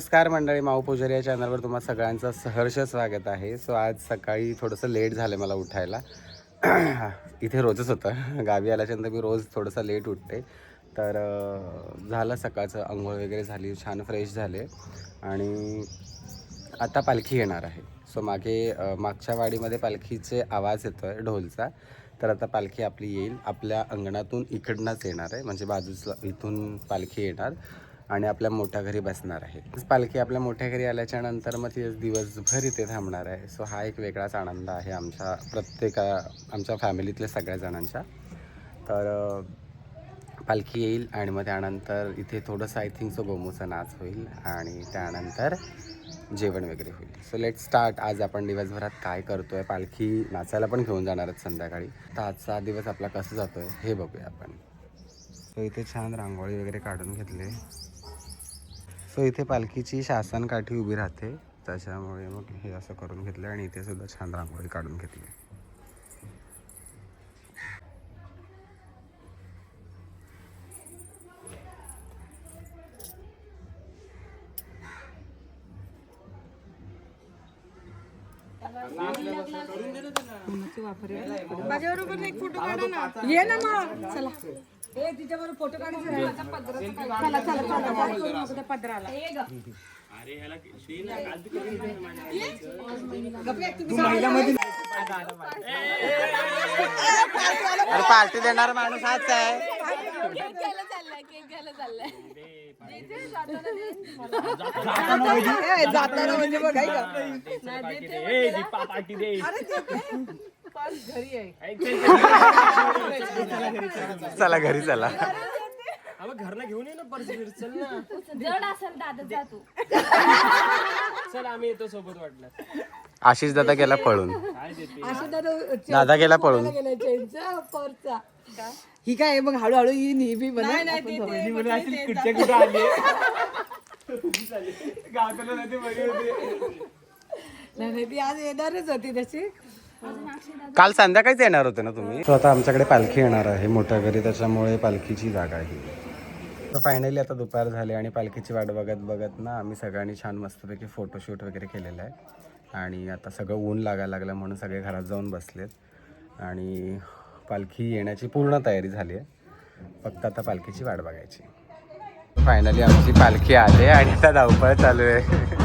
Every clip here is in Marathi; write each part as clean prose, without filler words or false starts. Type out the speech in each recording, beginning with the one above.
नमस्कार मंडळी, माऊ पुजारी या चॅनलवर तुम्हा सगळ्यांचं सहर्ष स्वागत आहे. सो आज सकाळी थोडंसं लेट झालं मला उठायला. इथे रोजच होतं, गावी आल्याच्यानंतर मी रोज थोडंसं लेट उठते. तर झालं सकाळचं, अंघोळ वगैरे झाली, छान फ्रेश झाले आणि आता पालखी येणार आहे. सो मागच्या वाडीमध्ये पालखीचे आवाज येतो आहे ढोलचा. तर आता पालखी आपली येईल, आपल्या अंगणातून इकडनंच येणार आहे, म्हणजे बाजूला इथून पालखी येणार आणि आपल्या मोठ्या घरी बसणार आहे. पालखी आपल्या मोठ्या घरी आल्याच्या नंतर मग ती दिवसभर इथे थांबणार आहे. सो हा एक वेगळाच आनंद आहे आमच्या फॅमिलीतल्या सगळ्या जणांच्या. तर पालखी येईल आणि मग त्यानंतर इथे थोडंसं आय थिंक सो गोमूचा नाच होईल आणि त्यानंतर जेवण वगैरे होईल. So let start. आज आपण दिवसभरात काय करतो आहे, पालखी नाचायला पण घेऊन जाणार आहेत संध्याकाळी. तर आजचा दिवस आपला कसं जातो आहे हे बघूया आपण. सो इथे छान रांगोळी वगैरे काढून घेतले. सो इथे पालखीची शासन काठी उभी राहते, त्याच्यामुळे मग हे असं करून घेतलं आणि इथे सुद्धा छान रांगोळी काढून घेतली. माझ्याबरोबर एक फोटो काढा ना. ये ना मग चला. ए तिच्याबरोबर फोटो काढायचा. चला चला चला काय करू नको त्या पदराला. अरे ह्याला अरे पार्टी देणारा माणूस हाच आहे. जाताना म्हणजे बघाय का चला घरी चला. घरला घेऊन ये ना पर्स चल ना. जड असेल दादा जा तू. चल आम्ही येतो सोबत वाटलं. आशिष दादा गेला पळून. दादा गेला पळून. ही काय मग हळूहळू ही नेहमी कुठच्या कुठं आली गावाला नदी बरी होती. नाही ती आज येणारच होती तशी. काल संध्याकाळीच येणार होते ना तुम्ही. सो आता आमच्याकडे पालखी येणार आहे मोठ्या घरी, त्याच्यामुळे पालखीची जागा आहे. तर फायनली आता दुपार झाली आणि पालखीची वाट बघत बघत ना आम्ही सगळ्यांनी छान मस्तपैकी फोटोशूट वगैरे केलेलं आहे. आणि आता सगळं ऊन लागायला लागलं म्हणून सगळे घरात जाऊन बसलेत आणि पालखी येण्याची पूर्ण तयारी झाली आहे. फक्त आता पालखीची वाट बघायची. फायनली आमची पालखी आली आणि आता धावपळ चालू आहे.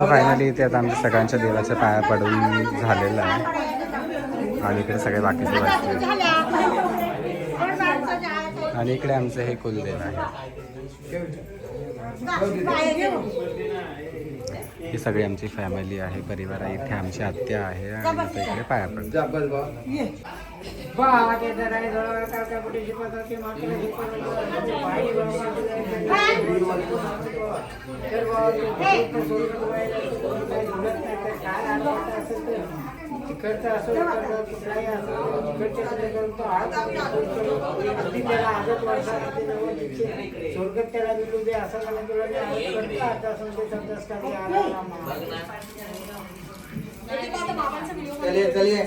फायनली इथे आता आमच्या सगळ्यांच्या देवाच्या पाया पडून झालेलं आहे आणि इकडे सगळे बाकीचे बसले आणि इकडे आमचं हे कुलदेव आहे. ही सगळी आमची फॅमिली आहे, परिवार आहे. इथे आमची आत्या आहे आणि आता इकडे पाया पडतो.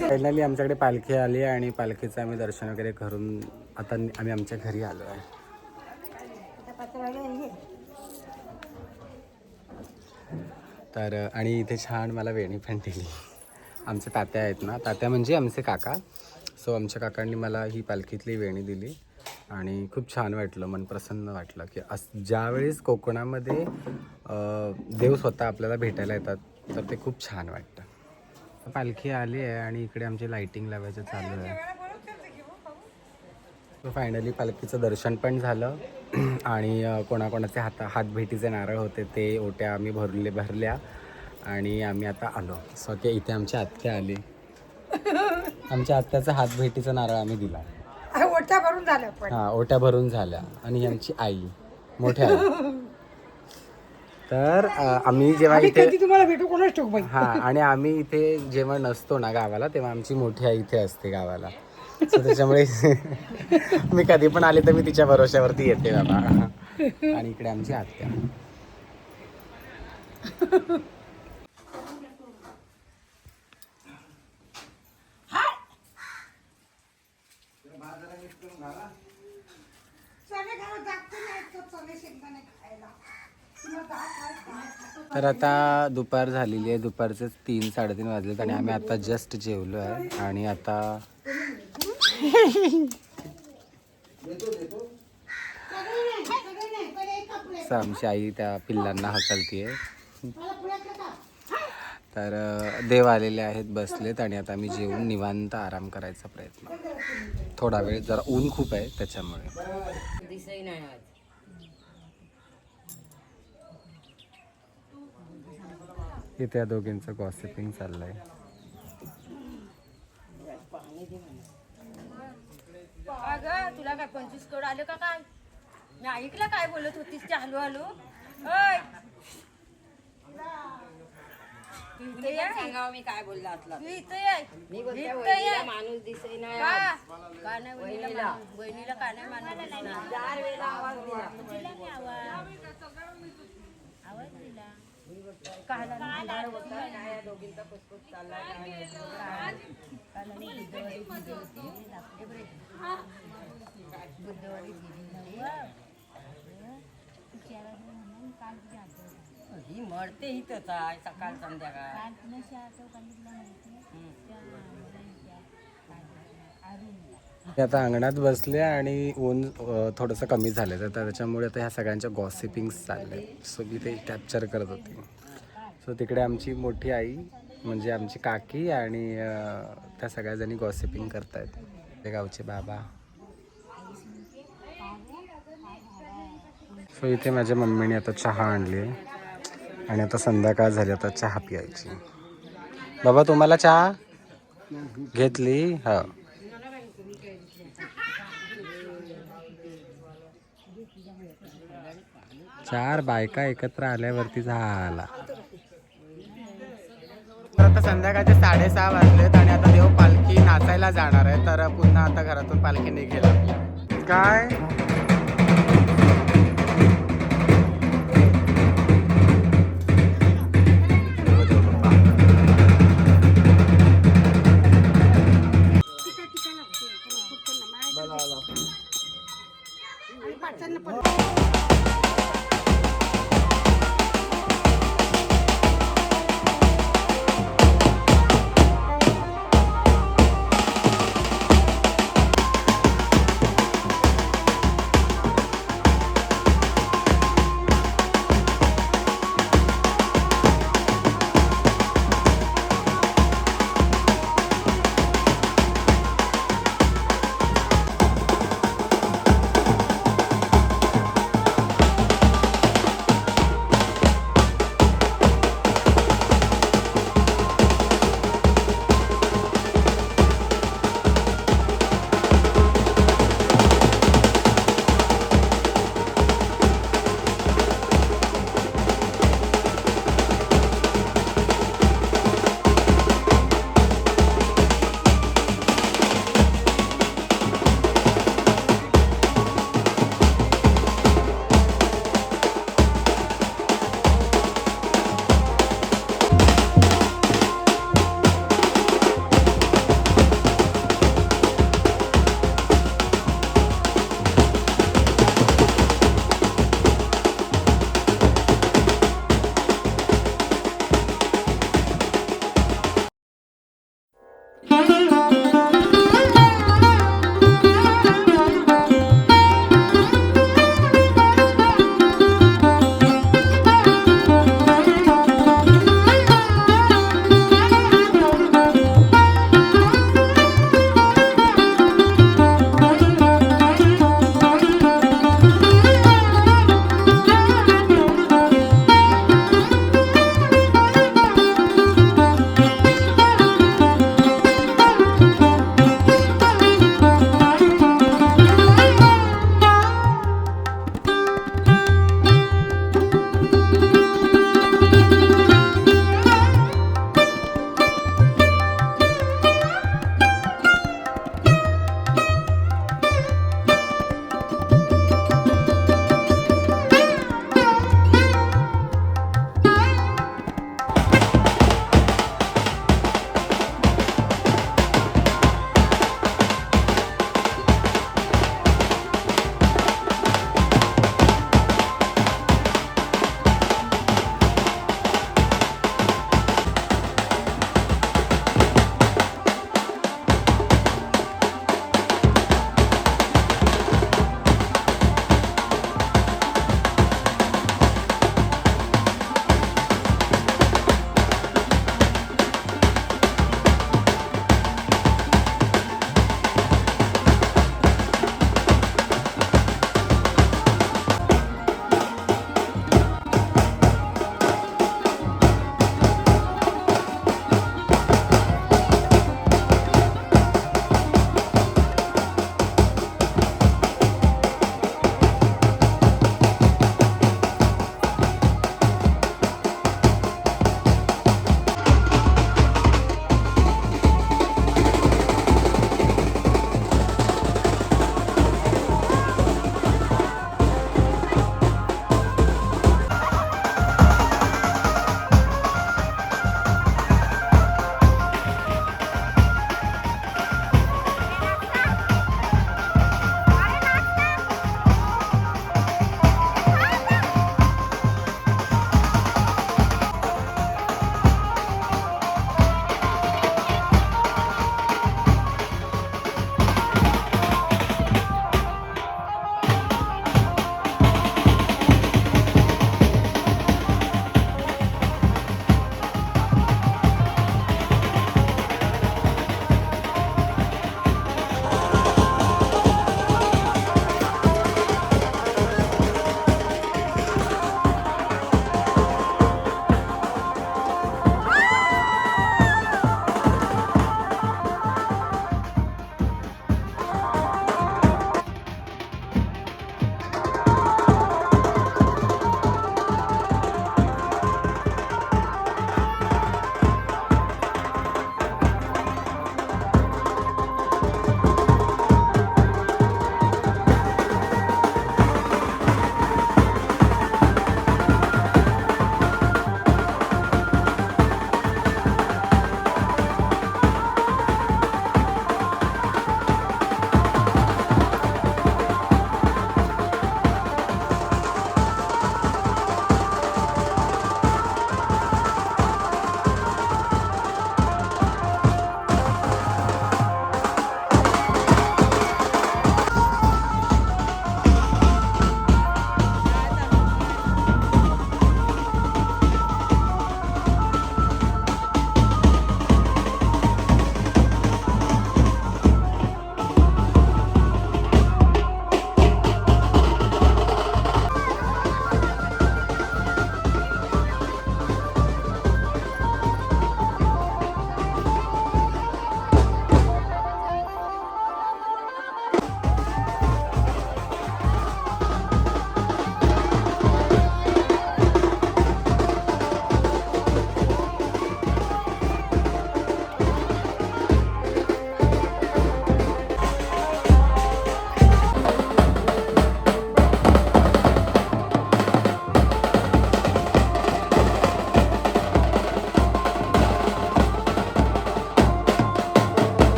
फायनली आमच्याकडे पालखी आली आणि पालखीचं आम्ही दर्शन वगैरे करून आता आम्ही आमच्या घरी आलो आहे. तर आणि इथे छान मला वेणी पण दिली. आमचे तात्या आहेत ना, तात्या म्हणजे आमचे काका. सो आमच्या काकांनी मला ही पालखीतली वेणी दिली आणि खूप छान वाटलं, मन प्रसन्न वाटलं की ज्यावेळेस कोकणामध्ये देव स्वतः आपल्याला भेटायला येतात तर ते खूप छान वाटतं. पालखी आली आहे आणि इकडे आमची लाइटिंग लावायचं चालू आहे. सो फायनली पालखीचं दर्शन पण झालं आणि कोणाकोणाचे हातभेटीचे नारळ होते ते ओट्या आम्ही भरल्या आणि आम्ही आता आलो. सो ते इथे आमची आत्या आली. आमच्या आत्याचा हातभेटीचा नारळ आम्ही दिला. ओट्या भरून झाल्या पण. हां, ओट्या भरून झाल्या. आणि आमची आई मोठ्या आई. तर आम्ही जेव्हा इथे तुम्हाला भेटू कोणाच ठोक बाई. हां, आणि आम्ही इथे जेव्हा नसतो ना गावाला तेव्हा आमची मोठी आई इथे असते गावाला. सो त्याच्यामुळे मी कधी पण आले तर मी तिच्या भरोश्यावरती येते बाबा. आणि इकडे आमची आत्या. तर आता दुपार झालेली आहे. दुपारचेच 3-3:30 वाजलेत आणि आम्ही आता जस्ट जेवलो आहे आणि आता आमची आई त्या पिल्लांना हकलतीये. तर देव आलेले आहेत, बसलेत आणि आता आम्ही जेवून निवांत आराम करायचा प्रयत्न. थोडा वेळ, जरा ऊन खूप आहे त्याच्यामुळे. इथे या दोघींचं गॉसिपिंग चाललंय. अगं तुला काय 25 करोड आले का काय? मी ऐकलं काय बोलत होतीस ते हॅलो हॅलो. सांगावं मी काय बोलला असला. मी बोलते माणूस दिसे ना का नाही वहिनीला का नाही माणूस 4 वेळा आवाज दिला. आवाज दिला दोघींचा पुस्तक चालला. ही मरते इथंच आहे सकाळ संध्याकाळ. आता अंगणात बसले आणि ऊन थोडंसं कमी झालं तर त्याच्यामुळे आता ह्या सगळ्यांच्या गॉसिपिंग्स चालले. सो मी ते कॅप्चर करत होती. सो तिकडे आमची मोठी आई म्हणजे आमची काकी आणि त्या सगळ्याजणी गॉसिपिंग करतायत. ते गावचे बाबा. सो इथे माझ्या मम्मीने आता चहा आणली आहे आणि आता संध्याकाळ झाली, आता चहा प्यायची. बाबा तुम्हाला चहा घेतली? हा. चार बायका एकत्र आल्यावरती झाला. आता संध्याकाळचे 6:30 वाजलेत आणि आता देव पालखी नाचायला जाणार आहे. तर पुन्हा आता घरातून पालखी निघेल आपल्या. काय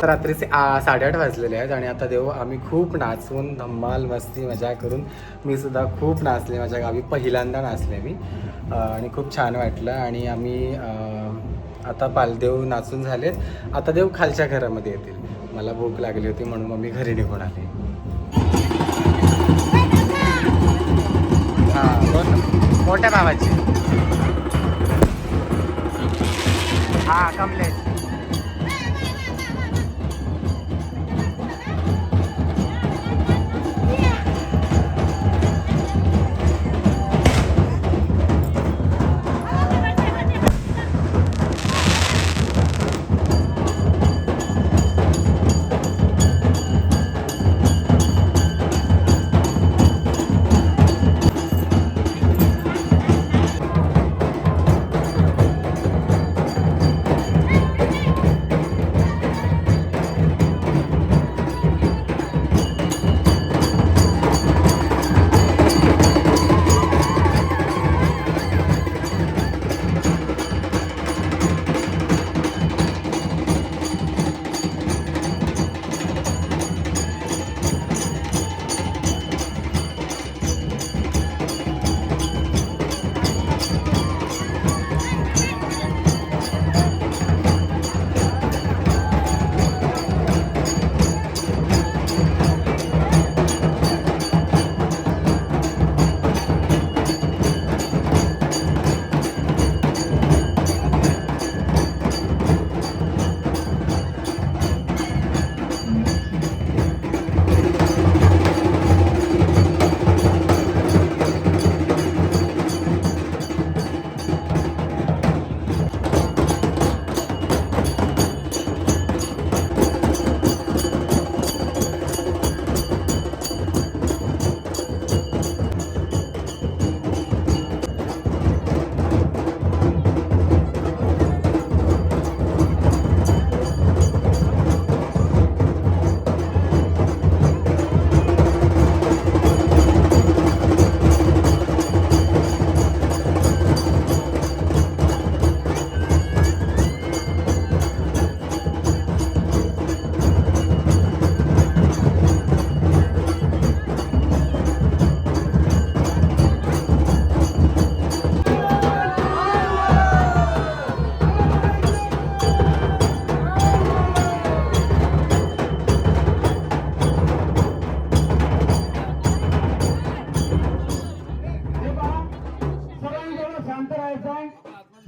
रात्रीचे 8:30 वाजलेले आहेत आणि आता देऊ आम्ही खूप नाचून धम्माल मस्ती मजा करून मी सुद्धा खूप नाचले. माझ्या गावी पहिल्यांदा नाचले मी आणि खूप छान वाटलं. आणि आम्ही आता पालदेव नाचून झालेत. आता देव खालच्या घरामध्ये येतील. मला भूक लागली होती म्हणून मग मी घरी निघून आले. हां मोठ्या भावाची हां कमलेश.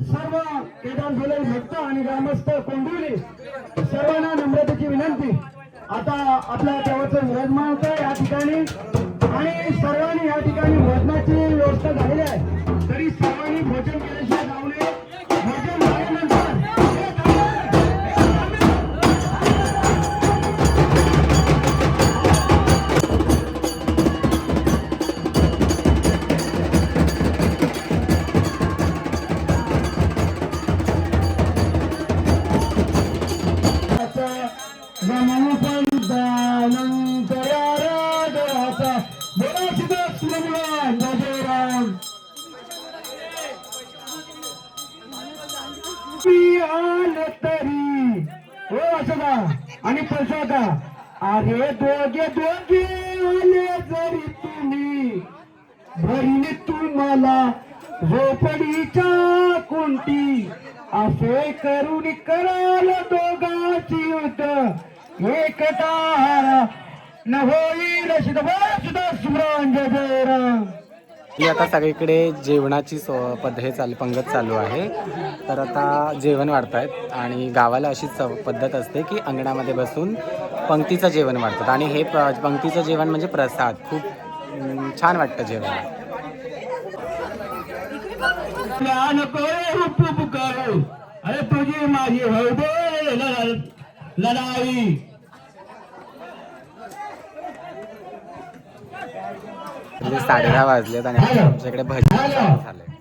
सर्व केदार झुले भक्त आणि ग्रामस्थ कोंडिवली सर्वांना नम्रतेची विनंती. आता आपल्या देवाचं विराजमान होतं या ठिकाणी आणि सर्वांनी या ठिकाणी भोजनाची व्यवस्था झालेली आहे. तरी सर्वांनी भोजन केल्याशिवाय जाऊ नये. भोजन झाल्यानंतर आणि प्रसादा अरे दोघे दोघे आले जरी तुम्ही भरीने तुम्हाला झोपडीच्या कोणती असे करून कराल दोघांची युद्ध एकटा न होईल सुद्धा सुरांजयराम. ही आता सगळीकडे जेवणाची हे पंगत चालू आहे. तर आता जेवण वाढतायत आणि गावाला अशीच पद्धत असते की अंगणामध्ये बसून पंक्तीचं जेवण वाढतात आणि हे पंक्तीचं जेवण म्हणजे प्रसाद. खूप छान वाटतं जेवण. अरे तुझी माझी हळदे लढाई. म्हणजे 10:30 वाजलेत आणि आमच्याकडे भजन चालू झालंय.